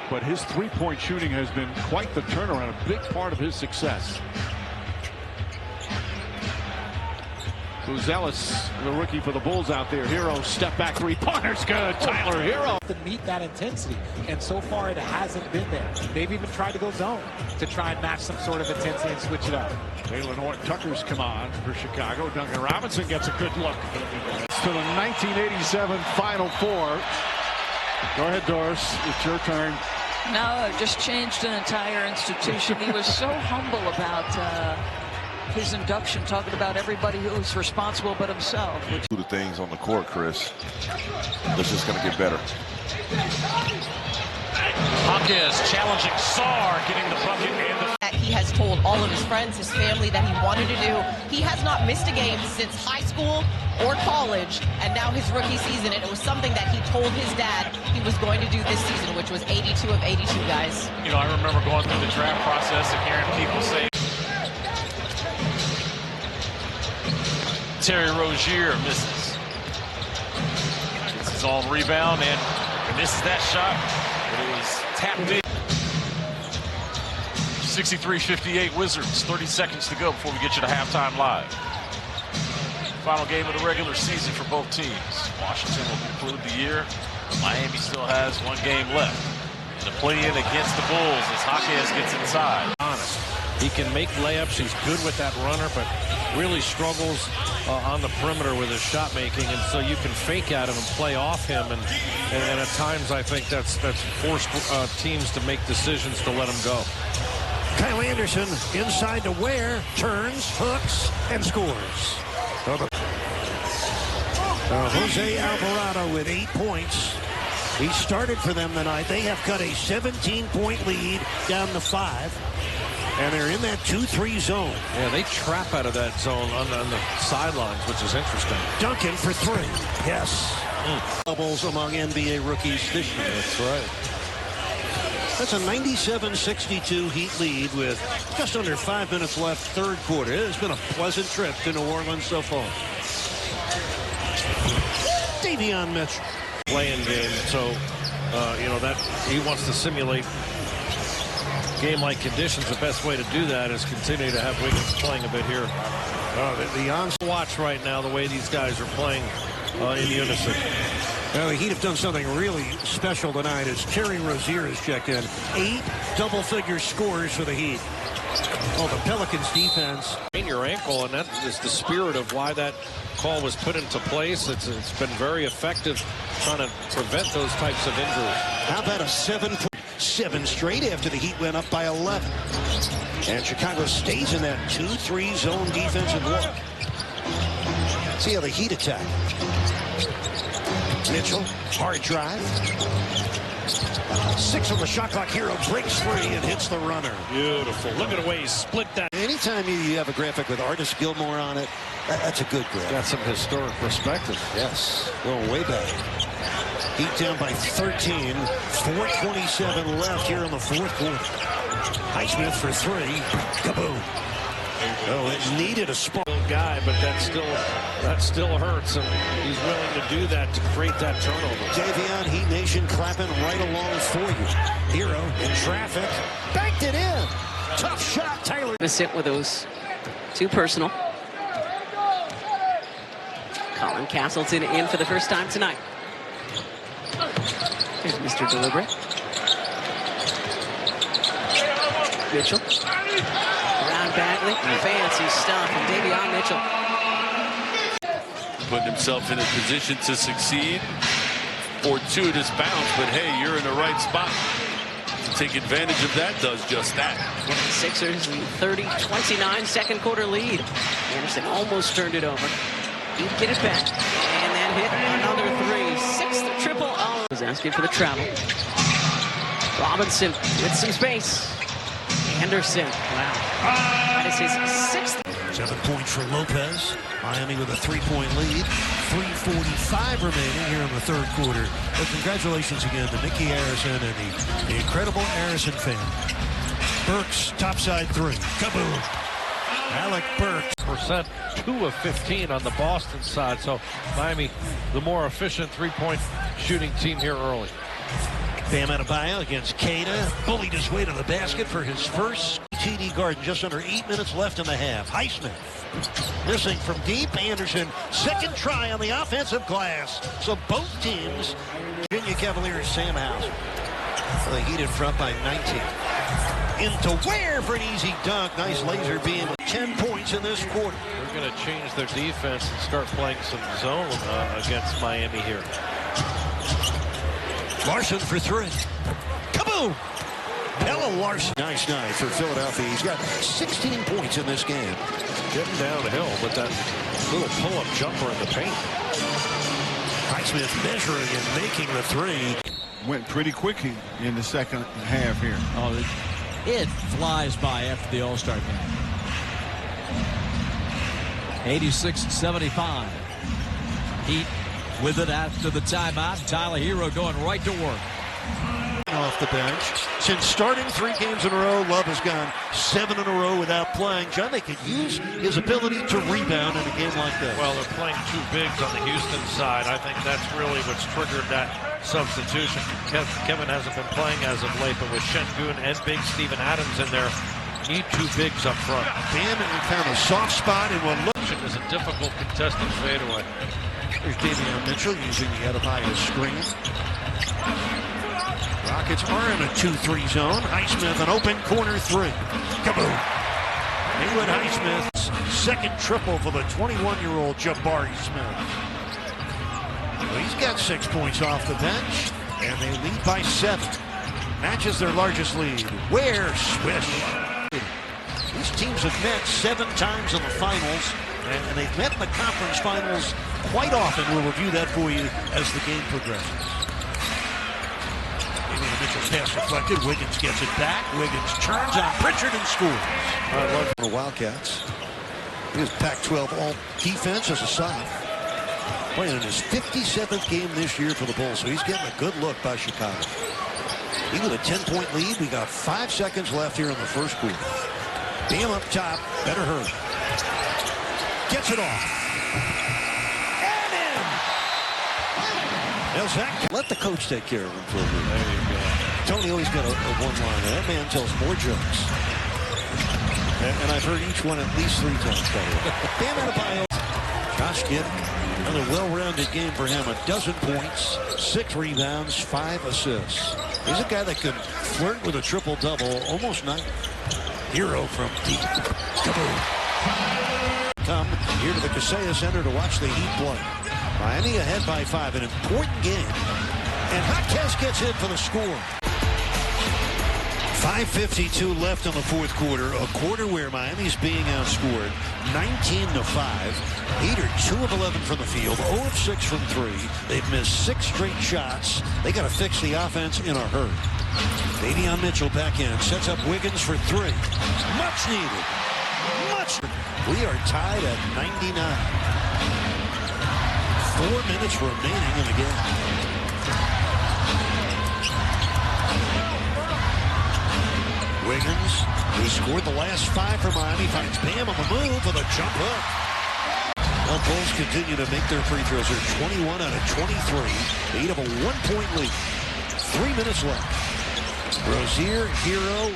but his three-point shooting has been quite the turnaround, a big part of his success. Buzelis, the rookie for the Bulls out there. Hero, step back three-pointer's good. Tyler Hero. To meet that intensity, and so far it hasn't been there. They've even tried to go zone to try and match some sort of intensity and switch it up. Jalen Horton-Tucker's come on for Chicago. Duncan Robinson gets a good look. It's to the 1987 Final Four. Go ahead, Doris. It's your turn. No, it just changed an entire institution. He was so humble about his induction, talking about everybody who was responsible but himself. Do the things on the court, Chris. It's just going to get better. Hawkins challenging Sarr, getting the bucket and the... He has told all of his friends, his family, that he wanted to do. He has not missed a game since high school or college, and now his rookie season, and it was something that he told his dad he was going to do this season, which was 82 of 82, guys. You know, I remember going through the draft process and hearing people say, Terry Rozier misses. Gets his own rebound and misses that shot. But it was tapped in. 63-58 Wizards. 30 seconds to go before we get you to halftime live. Final game of the regular season for both teams. Washington will conclude the year. Miami still has one game left. And the play-in against the Bulls as Hawkins gets inside. Honest. He can make layups. He's good with that runner, but really struggles on the perimeter with his shot making, and so you can fake at him and play off him, and at times I think that's forced teams to make decisions to let him go. Kyle Anderson inside to Ware, turns, hooks, and scores. Jose Alvarado with 8 points. He started for them tonight. They have cut a 17-point lead down to 5. And they're in that 2-3 zone. Yeah, they trap out of that zone on the sidelines, which is interesting. Duncan for 3. Yes. Doubles among NBA rookies this year. That's right. That's a 97-62 Heat lead with just under 5 minutes left, third quarter. It's been a pleasant trip to New Orleans so far. Davion Mitchell. Playing game, so, you know, that he wants to simulate game-like conditions. The best way to do that is continue to have Wiggins playing a bit here. The watch right now the way these guys are playing in unison. The Heat have done something really special tonight as Terry Rozier has checked in. 8 double-figure scores for the Heat. Oh, the Pelicans defense. Your ankle, and that is the spirit of why that call was put into place. It's been very effective trying to prevent those types of injuries. How about a 7 straight after the Heat went up by 11. And Chicago stays in that 2-3 zone defensive look. See how the Heat attack. Mitchell, hard drive. 6 on the shot clock. Hero breaks free and hits the runner. Beautiful. Look at the way he split that. Anytime you have a graphic with Artis Gilmore on it, that's a good graphic. Got some historic perspective. Yes, going way back. Heat down by 13. 4:27 left here in the fourth quarter. Highsmith for 3. Kaboom. Oh, it needed a spark. Guy, but that still hurts, and he's willing to do that to create that turnover. Davion, Heat Nation clapping right along for you. Hero in traffic, banked it in. Tough shot, Tyler. To sit with those too personal. Colin Castleton in for the first time tonight. Here's Mr. Deliberate. Mitchell. Around Bagley. Fancy stuff. And Davion Mitchell. Putting himself in a position to succeed. Fortuitous bounce, but hey, you're in the right spot. To take advantage of that does just that. Sixers 30-29 second quarter lead. Anderson almost turned it over. He'd get it back. And then hit another 3. 6th triple. Was asking for the travel. Robinson with some space. Anderson. Wow. That is his 6th. 7 points for Lopez. Miami with a 3-point lead. 3:45 remaining here in the third quarter. But congratulations again to Mickey Harrison and the incredible Harrison family. Burks, topside 3. Kaboom. Alec Burks. 2 of 15 on the Boston side. So Miami, the more efficient 3-point shooting team here early. Bam Adebayo against Keita. Bullied his way to the basket for his first TD Garden. Just under 8 minutes left in the half. Highsmith missing from deep. Anderson, second try on the offensive glass. So both teams, Virginia Cavaliers, Sam Hauser. The Heat in front by 19. Into Ware for an easy dunk. Nice laser beam. 10 points in this quarter. They're going to change their defense and start playing some zone against Miami here. Larson for three. Kaboom! Ella Larson. Nice night for Philadelphia. He's got 16 points in this game. Getting downhill with that little pull-up jumper in the paint. Highsmith measuring and making the three. Went pretty quickly in the second half here. Oh, it flies by after the All-Star game. 86-75. Heat with it after the timeout. Tyler Hero going right to work. Off the bench. Since starting 3 games in a row, Love has gone 7 in a row without playing. John, they could use his ability to rebound in a game like that. Well, they're playing 2 bigs on the Houston side. I think that's really what's triggered that substitution. Kevin hasn't been playing as of late, but with Şengün and big Steven Adams in there, need 2 bigs up front. Bam found a soft spot in what looks is a difficult contested fadeaway. Here's Davion Mitchell using the Adebayo screen. Rockets are in a 2-3 zone. Highsmith an open corner 3. Kaboom! Haywood Highsmith's second triple for the 21-year-old Jabari Smith. Well, he's got 6 points off the bench, and they lead by 7. Matches their largest lead. Ware swish. These teams have met 7 times in the finals, and they've met in the conference finals quite often. We'll review that for you as the game progresses. Mitchell's pass deflected. Wiggins gets it back. Wiggins turns on Pritchard and scores. I love the Wildcats. His Pac-12 all defense as a side. Playing in his 57th game this year for the Bulls, so he's getting a good look by Chicago. He with a 10-point lead. We got 5 seconds left here in the first quarter. Bam up top. Better hurry. Gets it off. And in. Zach, let the coach take care of him for a minute. There you go. Tony always got a one-liner. That man tells more jokes. And I've heard each one at least 3 times. Bam Adebayo. Josh Giddey. Another well-rounded game for him. 12 points, 6 rebounds, 5 assists. He's a guy that could flirt with a triple-double almost nightly. Hero from deep. Kaboom. Come here to the Kaseya Center to watch the Heat play. Miami ahead by 5. An important game. And Hotez gets in for the score. 5:52 left in the fourth quarter. A quarter where Miami's being outscored 19-5. Heat are 2 of 11 from the field, 0 of 6 from 3. They've missed 6 straight shots. They got to fix the offense in a hurry. Davion Mitchell back in, sets up Wiggins for 3. Much needed. Much. We are tied at 99. 4 minutes remaining in the game. Wiggins, who scored the last 5 for Miami, finds Bam on the move with a jump hook. Well, Bulls continue to make their free throws. They're 21 out of 23. They have a 1-point lead. 3 minutes left. Rozier, Hero,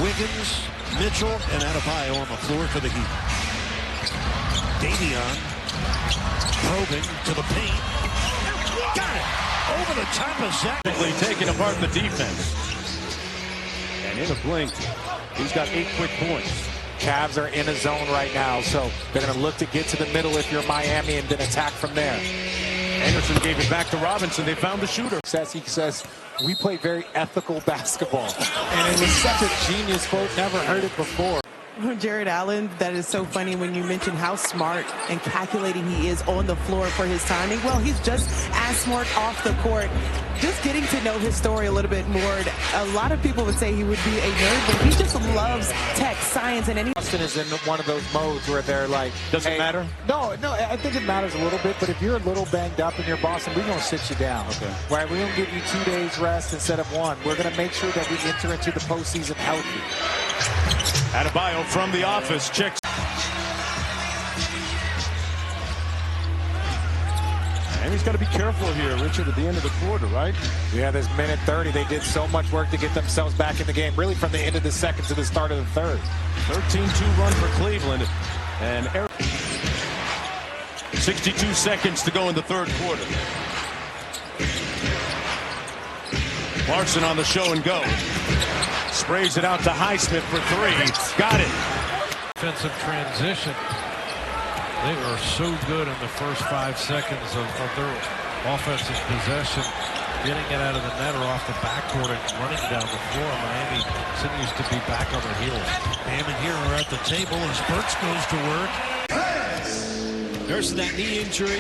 Wiggins, Mitchell, and Adebayo on the floor for the Heat. Davion probing to the paint. Got it! Over the top of Zach. Taking apart the defense. And in a blink, he's got 8 quick points. Cavs are in a zone right now, so they're going to look to get to the middle if you're Miami and then attack from there. Anderson gave it back to Robinson. They found the shooter. He says, we play very ethical basketball. And it was such a genius quote. Never heard it before. Jared Allen, that is so funny when you mention how smart and calculating he is on the floor for his timing. Well, he's just as smart off the court. Just getting to know his story a little bit more. A lot of people would say he would be a nerd, but he just loves tech, science, and any. Boston is in one of those modes where they're like, does it matter? No, I think it matters a little bit, but if you're a little banged up and you're Boston, we're going to sit you down. Okay. Right? We're going to give you 2 days rest instead of 1. We're going to make sure that we enter into the postseason healthy. Adebayo from the office checks. Miami's got to be careful here, Richard, at the end of the quarter, right? Yeah, this minute 30, they did so much work to get themselves back in the game, really from the end of the second to the start of the third. 13-2 run for Cleveland. And 62 seconds to go in the third quarter. Larson on the show and go. Sprays it out to Highsmith for three. Got it. Defensive transition. They were so good in the first 5 seconds of their offensive possession, getting it out of the net or off the backboard and running down the floor. Miami continues to be back on their heels. Bam and Hero are at the table as Burks goes to work. Nursing that knee injury.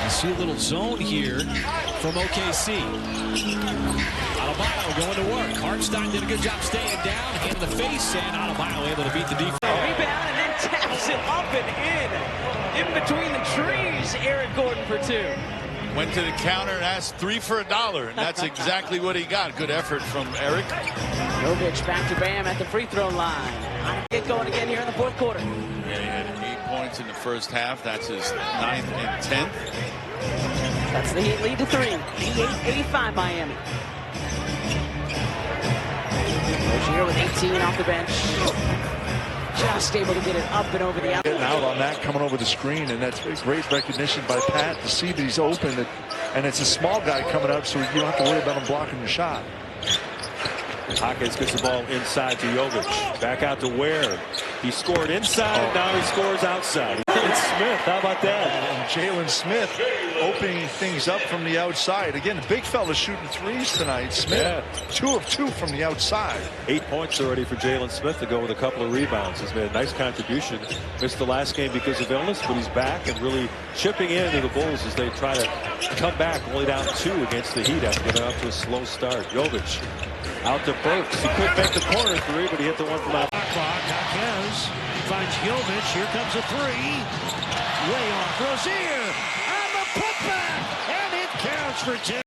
You see a little zone here from OKC. Adebayo going to work. Hartenstein did a good job staying down, hand in the face, and Adebayo able to beat the defense. Rebound and then taps it up and in between the trees. Eric Gordon for two. Went to the counter and asked $3 for $1, and that's exactly what he got. Good effort from Eric. Jovic back to Bam at the free throw line. Get going again here in the fourth quarter. Yeah, he had 8 points in the first half. That's his 9th and 10th. That's the Heat lead to 3. 88-85 Miami. Rozier with 18 off the bench. Just able to get it up and over the outside. Getting out on that, coming over the screen, and that's great recognition by Pat to see that he's open. And it's a small guy coming up, so you don't have to worry about him blocking the shot. Hawkins gets the ball inside to Jovic. Back out to Ware. He scored inside, and now he scores outside. It's Smith. How about that? And Jalen Smith opening things up from the outside. Again, the big fella shooting threes tonight. Smith, 2 of 2 from the outside. 8 points already for Jalen Smith to go with a couple of rebounds. He's made a nice contribution. Missed the last game because of illness, but he's back and really chipping into the Bulls as they try to come back only down 2 against the Heat after getting off to a slow start. Jovic out to Burks. He could make the corner 3, but he hit the one from out. Hawkins finds Jovic. Here comes a 3. Way off. Rozier. And the putback. And it counts for 10.